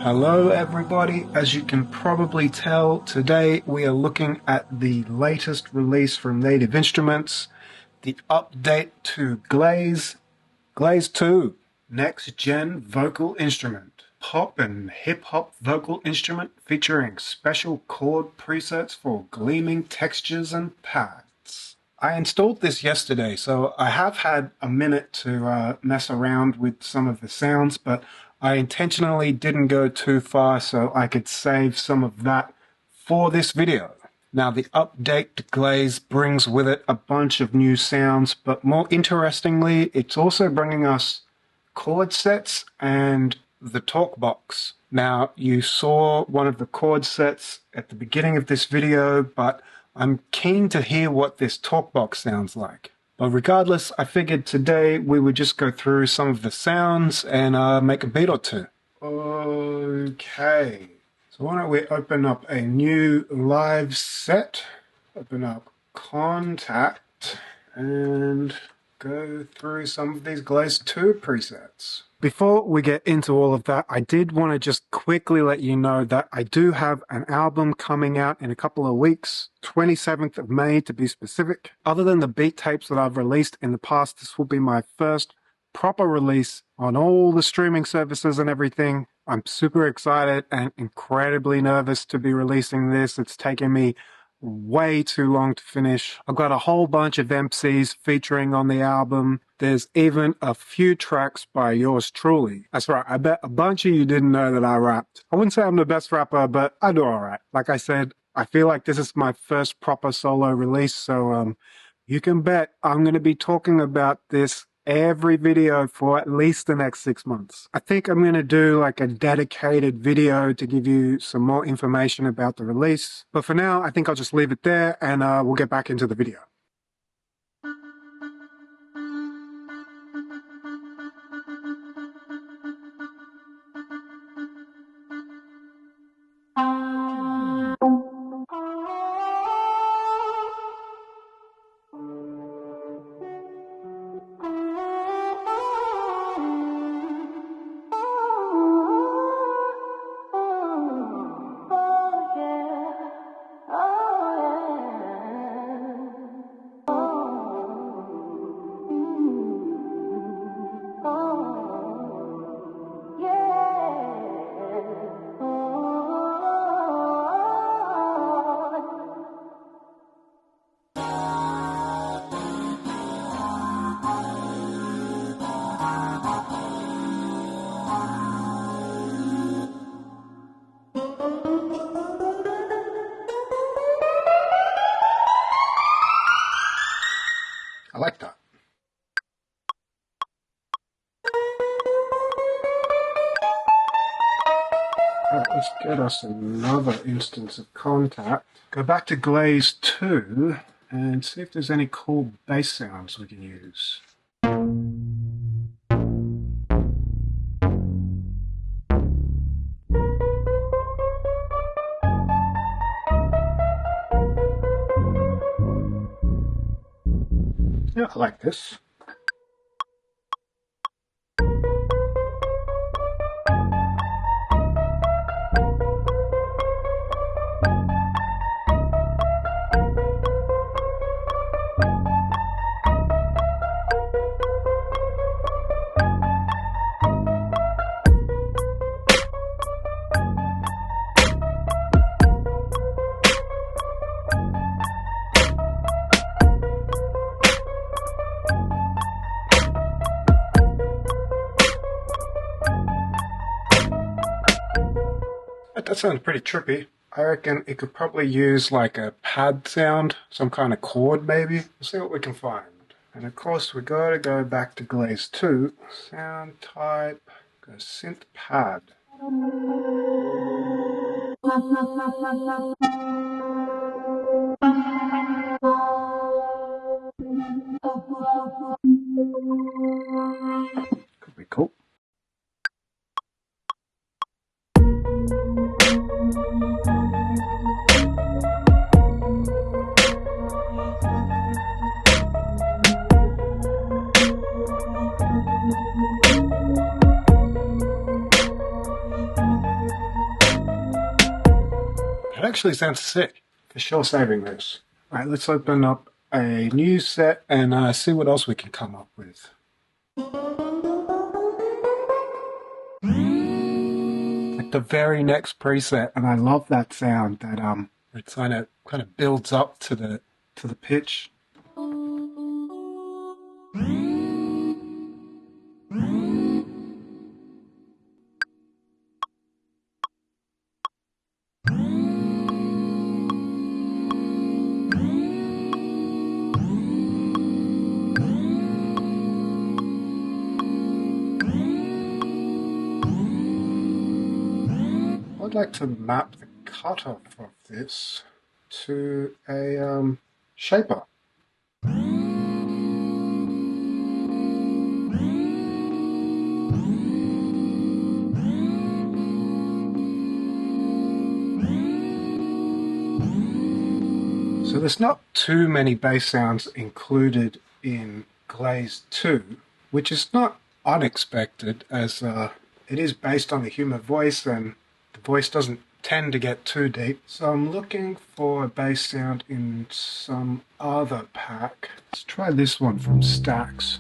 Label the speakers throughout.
Speaker 1: Hello everybody, as you can probably tell, today we are looking at the latest release from Native Instruments, the update to GLAZE 2, Next Gen Vocal Instrument, pop and hip-hop vocal instrument featuring special chord presets for gleaming textures and pads. I installed this yesterday, so I have had a minute to mess around with some of the sounds, but I intentionally didn't go too far so I could save some of that for this video. Now, the update to GLAZE brings with it a bunch of new sounds, but more interestingly, it's also bringing us chord sets and the talk box. Now, you saw one of the chord sets at the beginning of this video, but I'm keen to hear what this talk box sounds like. But regardless, I figured today we would just go through some of the sounds and make a beat or two. Okay, so why don't we open up a new live set, open up Contact, and go through some of these GLAZE 2 presets. Before we get into all of that, I did want to just quickly let you know that I do have an album coming out in a couple of weeks, 27th of May to be specific. Other than the beat tapes that I've released in the past, this will be my first proper release on all the streaming services and everything. I'm super excited and incredibly nervous to be releasing this. It's taken me way too long to finish. I've got a whole bunch of MCs featuring on the album. There's even a few tracks by yours truly. That's right, I bet a bunch of you didn't know that I rapped. I wouldn't say I'm the best rapper, but I do alright. Like I said, I feel like this is my first proper solo release, so you can bet I'm going to be talking about this every video for at least the next 6 months. I think I'm going to do like a dedicated video to give you some more information about the release. But for now, I think I'll just leave it there and we'll get back into the video. I like that. Alright, let's get us another instance of Contact. Go back to GLAZE 2 and see if there's any cool bass sounds we can use. Yeah, I like this. That sounds pretty trippy. I reckon it could probably use like a pad sound, some kind of chord maybe. We'll see what we can find. And of course we gotta go back to GLAZE 2. Sound type, go synth pad. Could be cool. actually sounds sick. For sure saving this. Alright, let's open up a new set and see what else we can come up with. Like the very next preset, and I love that sound that it kind of builds up to the pitch. I'd like to map the cutoff of this to a shaper. So there's not too many bass sounds included in GLAZE 2, which is not unexpected as it is based on the human voice and the voice doesn't tend to get too deep. So I'm looking for a bass sound in some other pack. Let's try this one from Stax.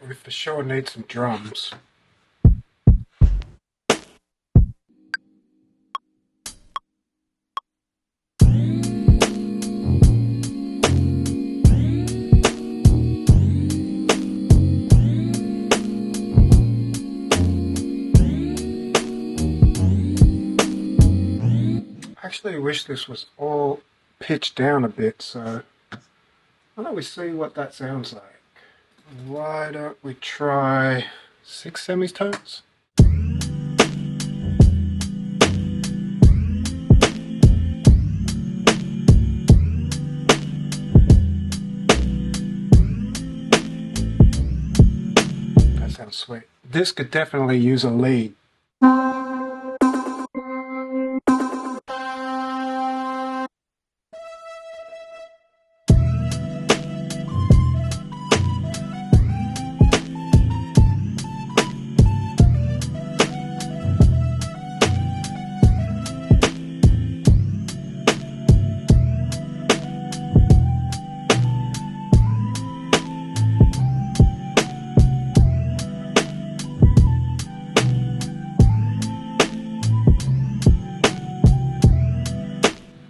Speaker 1: We for sure need some drums. Actually, I wish this was all pitched down a bit, so why don't we see what that sounds like? Why don't we try 6 semitones? That sounds sweet. This could definitely use a lead.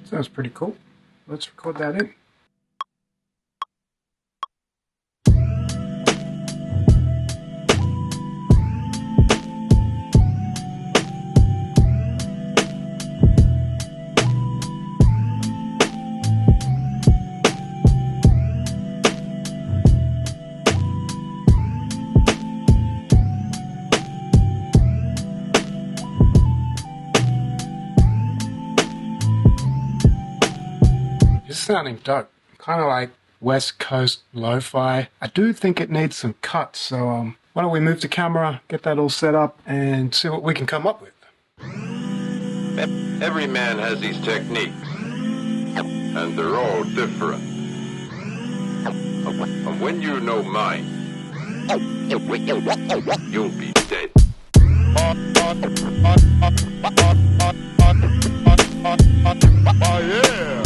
Speaker 1: Sounds pretty cool. Let's record that in. It's sounding dope. Kind of like West Coast lo-fi. I do think it needs some cuts, so why don't we move the camera, get that all set up, and see what we can come up with.
Speaker 2: Every man has his techniques, and they're all different. And when you know mine, you'll be dead. Oh yeah!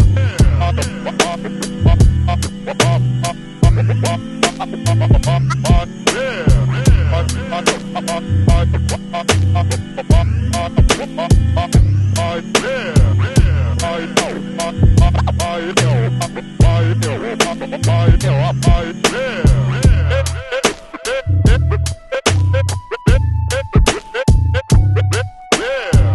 Speaker 2: Yeah.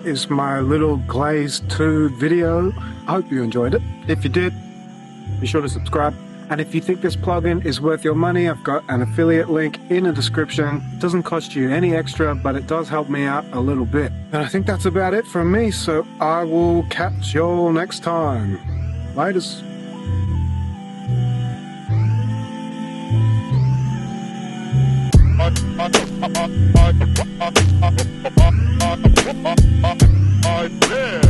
Speaker 1: is my little GLAZE 2 video. I hope you enjoyed it. If you did, be sure to subscribe. And if you think this plugin is worth your money, I've got an affiliate link in the description. It doesn't cost you any extra, but it does help me out a little bit. And I think that's about it from me, so I will catch y'all next time. Laters.
Speaker 3: Yeah.